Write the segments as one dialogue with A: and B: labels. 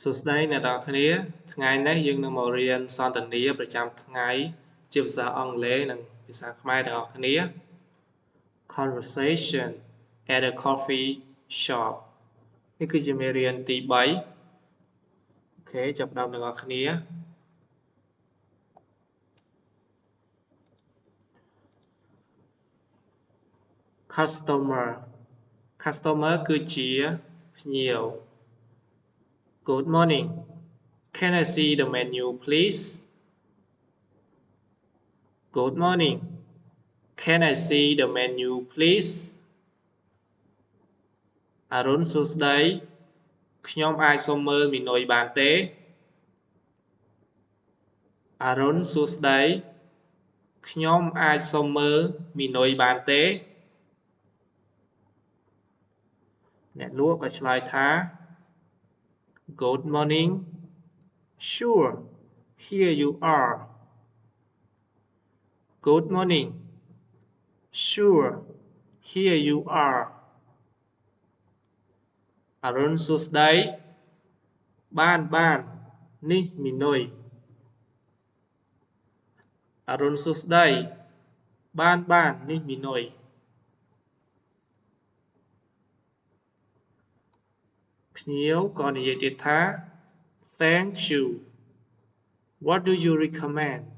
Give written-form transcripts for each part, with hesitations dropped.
A: សួស្តីអ្នកទាំងអស់គ្នាថ្ងៃនេះយើងនឹងមករៀនសន្ទនាប្រចាំថ្ងៃជាភាសាអង់គ្លេសនិងភាសាខ្មែរទាំងអស់គ្នា Conversation at a coffee shop នេះគឺជាមេរៀនទី3អូខេចាប់ផ្ដើមទាំងអស់គ្នា Customer គឺជាភ្ញៀវ Good morning. Can I see the menu, please? Good morning. Can I see the menu, please? អរុណសួស្តីខ្ញុំអាចសុំមើលមីនុយបានទេអរុណសួស្តីខ្ញុំអាចសុំមើលមីនុយបានទេអ្នកលក់ក៏ឆ្លើយថា Good morning. Sure. Here you are. Good morning. Sure. Here you are. អរុណសួស្តីបាននេះមីនុយអរុណសួស្តីបាននេះមីនុយភ្ញៀវក៏និយាយទៀតថា Thank you. What do you recommend?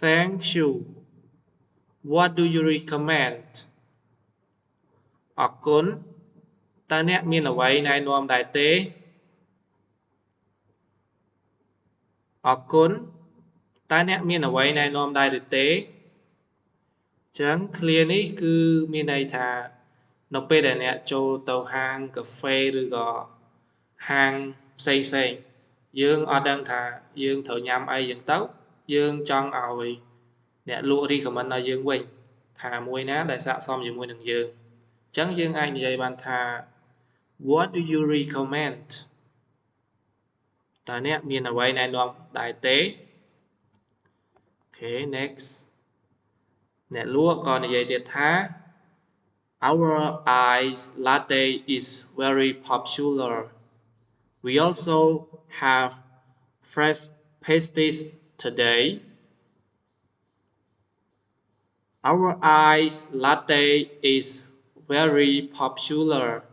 A: Thank you. What do you recommend? អរគុណតើអ្នកមានអ្វីណែនាំដែរទេអរគុណតើអ្នកមានអ្វីណែនាំដែរឬទេចឹង clear នេះគឺមានន័យថានៅពេលដែលអ្នកចូលទៅហាងកាហ្វេឬក៏ហាងផ្សេងយើងអត់ដឹងថាយើងត្រូវញ៉ាំអីចឹងទៅយើងចង់ឲ្យអ្នកលក់ recommend ឲ្យយើងវិញថាមួយណាដែលស័ក្តិសមជាមួយនឹងយើងចឹងយើងអាចនិយាយបានថា What do you recommend តើអ្នកមានអ្វីណែនាំដែរទេ Okay next អ្នកលក់ក៏និយាយទៀតថា Our ice latte is very popular. We also have fresh pastries today. Our ice latte is very popular.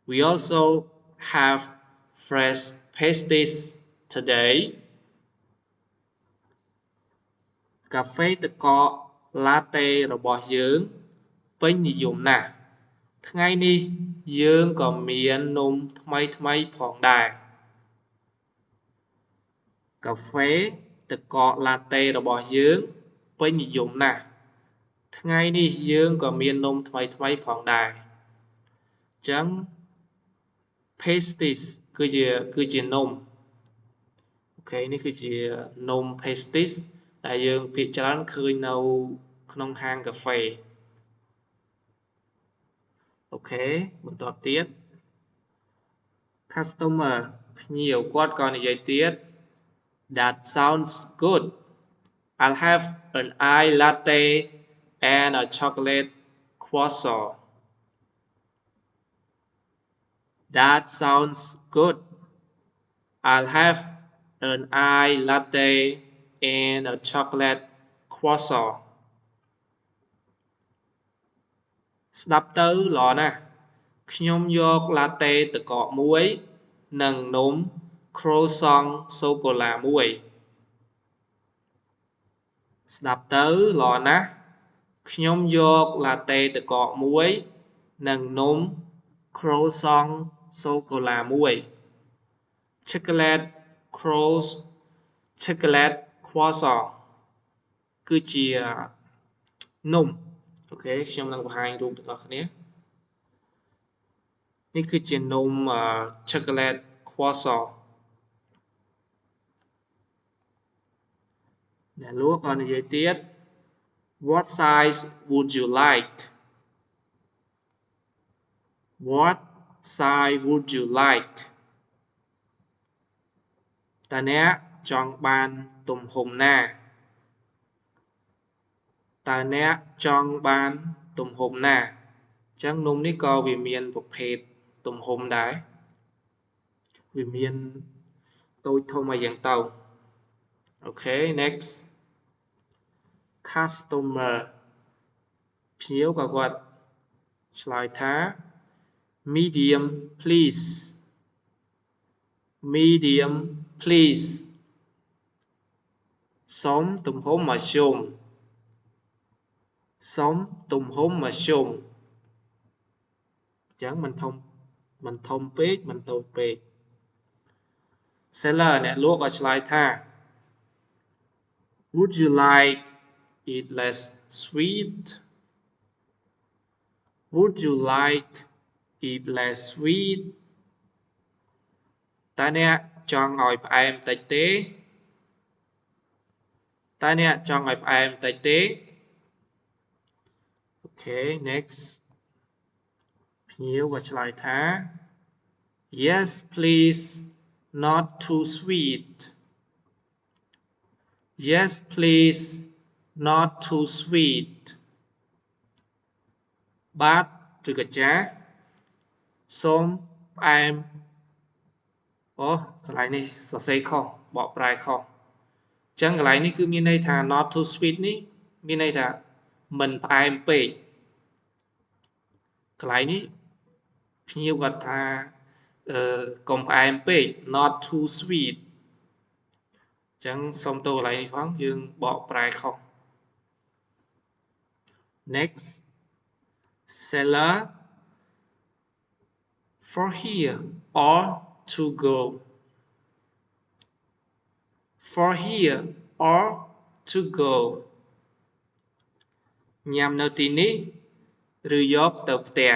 A: We also have fresh pastries today. កាហ្វេទឹកកក latte របស់យើងពេញនិយមណាស់ថ្ងៃនេះយើងក៏មាននំថ្មីផងដែរកាហ្វេទឹកកក latte របស់យើងពេញនិយមណាស់ថ្ងៃនេះយើងក៏មាននំថ្មីផងដែរអញ្ចឹង pastries គឺជានំអូខេនេះគឺជានំ pastries ដែលយើងភាគច្រើនឃើញនៅក្នុងហាងកាហ្វេអូខេបន្តទៀត customer ភ្ញៀវគាត់ក៏និយាយទៀត That sounds good. I'll have an ice latte and a chocolate croissant. That sounds good. I'll have an ice latte and a chocolate croissant. ស្ដាប់ទៅល្អណាស់ខ្ញុំយក latte ទឹកកកមួយនិងនំ croissant សូកូឡាមួយស្ដាប់ទៅល្អណាស់ខ្ញុំយក latte ទឹកកកមួយនិងនំ croissant សូកូឡាមួយ chocolate croissant គឺជានំអូខេខ្ញុំនឹងបង្ហាញរូបទាំងអស់គ្នានេះគឺជានំ chocolate croissant អ្នកលក់ក៏និយាយទៀត What size would you like? What size would you like? តើអ្នកចង់បានទំហំណាតើអ្នកចង់បានទំហំណាអញ្ចឹងនំនេះក៏វាមានប្រភេទទំហំដែរ vì miền tôi thông mà dạng tàu. Ok, next. Customer ភ្ញៀវក៏គាត់ឆ្លើយថា medium please medium please សូមទំហំមធ្យមសូមទំហំមធ្យមអញ្ចឹងមិនធំពេកមិនតូចពេក seller អ្នកលក់ក៏ឆ្លើយថា would you like it less sweet would you like it less sweet តើអ្នកចង់ឲ្យផ្អែមតិចទេតើអ្នកចង់ឲ្យផ្អែមតិចទេ Okay next ភ្ញៀវក៏ឆ្លើយថា Yes please not too sweet Yes please not too sweet បាទឬក៏ចាស់សូមផ្អែមអូកន្លែងនេះសរសេរខុសបកប្រែខុសអញ្ចឹងកន្លែងនេះគឺមានន័យថា not too sweet នេះមានន័យថាមិនផ្អែមពេកកន្លែងនេះភ្ញៀវគាត់ថាកុំផ្អែមពេក not too sweet អញ្ចឹងសូមទៅកន្លែងនេះផងយើងបកប្រែខុស next seller for here or to go for here or to go ញ៉ាំនៅទីនេះឬយកទៅផ្ទះ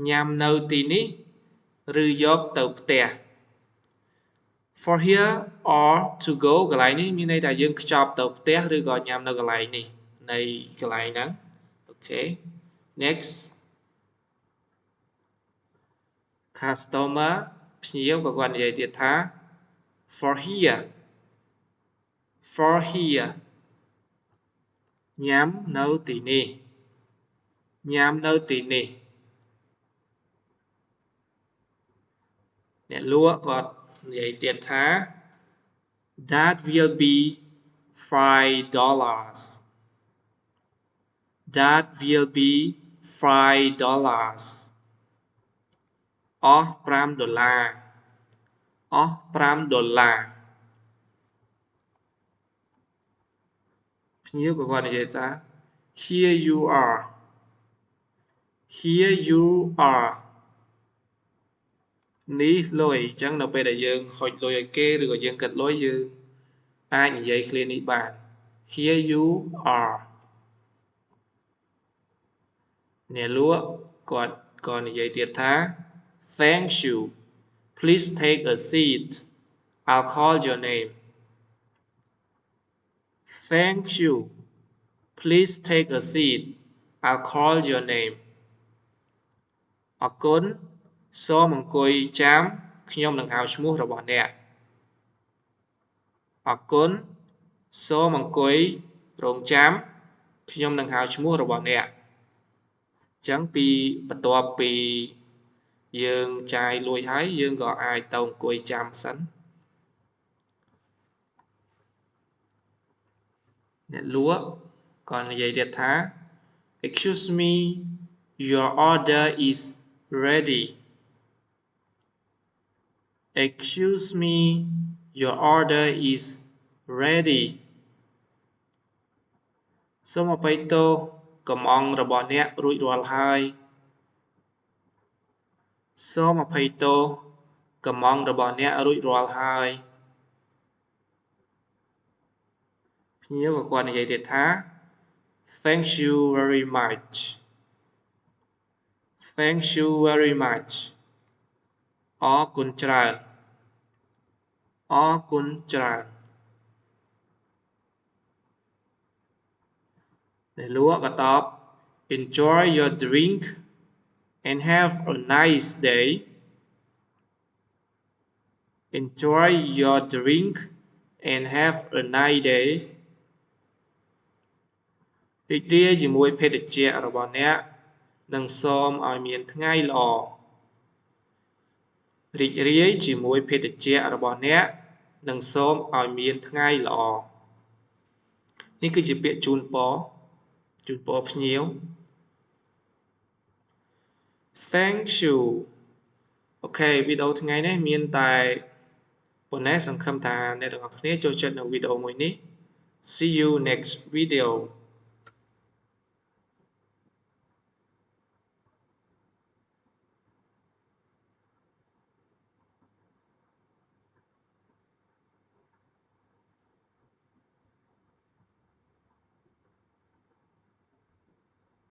A: ញ៉ាំនៅទីនេះឬយកទៅផ្ទះ for here or to go កន្លែងនេះមានន័យថាយើងខ្ចប់ទៅផ្ទះឬក៏ញ៉ាំនៅកន្លែងនេះនៃកន្លែងហ្នឹងអូខេ next customer ភ្ញៀវក៏គាត់និយាយទៀតថា for here for here ញ៉ាំនៅទីនេះញ៉ាំនៅទីនេះអ្នកលក់គាត់និយាយទៀតថា that will be $5 that will be $5 អស់$5អស់$5ភ្ញៀវក៏គាត់និយាយថា here you are here you are នេះលុយអញ្ចឹងនៅពេលដែលយើងហុចលុយឲ្យគេឬក៏យើងកាត់លុយយើងអាចនិយាយឃ្លានេះបាន here you are អ្នកលក់គាត់ក៏និយាយទៀតថា thank you please take a seat I'll call your name thank you please take a seat I'll call your name អរគុណសូមអង្គុយចាំខ្ញុំនឹងហៅឈ្មោះរបស់អ្នកអរគុណសូមអង្គុយរងចាំខ្ញុំនឹងហៅឈ្មោះរបស់អ្នកអញ្ចឹងពីបន្ទាប់ពីយើងចាយលុយហើយយើងក៏អាចទៅអង្គុយចាំសិនអ្នកលក់ក៏និយាយទៀតថា Excuse me your order is ready Excuse me your order is ready សូមអភ័យទោសកំអងរបស់អ្នករួចរាល់ហើយសូមអភ័យទោសកំអងរបស់អ្នករួចរាល់ហើយភ្ញៀវក៏គាត់និយាយទៀតថា Thank you very much Thank you very much អរគុណច្រើនអរគុណច្រើនអ្នកលក់ក៏តប Enjoy your drink and have a nice day Enjoy your drink and have a nice day រីករាយជាមួយភេសជ្ជៈរបស់អ្នកនិងសូមឲ្យមានថ្ងៃល្អ រីករាយជាមួយភេទជ្ជៈរបស់អ្នកនិងសូមឲ្យមានថ្ងៃល្អនេះគឺជាពាក្យជូនពរភ្ញៀវ Thank you អូខេវីដេអូថ្ងៃនេះមានតែប៉ុណ្ណេះសង្ឃឹមថាអ្នកទាំងអស់គ្នាចូលចិត្តនៅវីដេអូមួយនេះ See you next video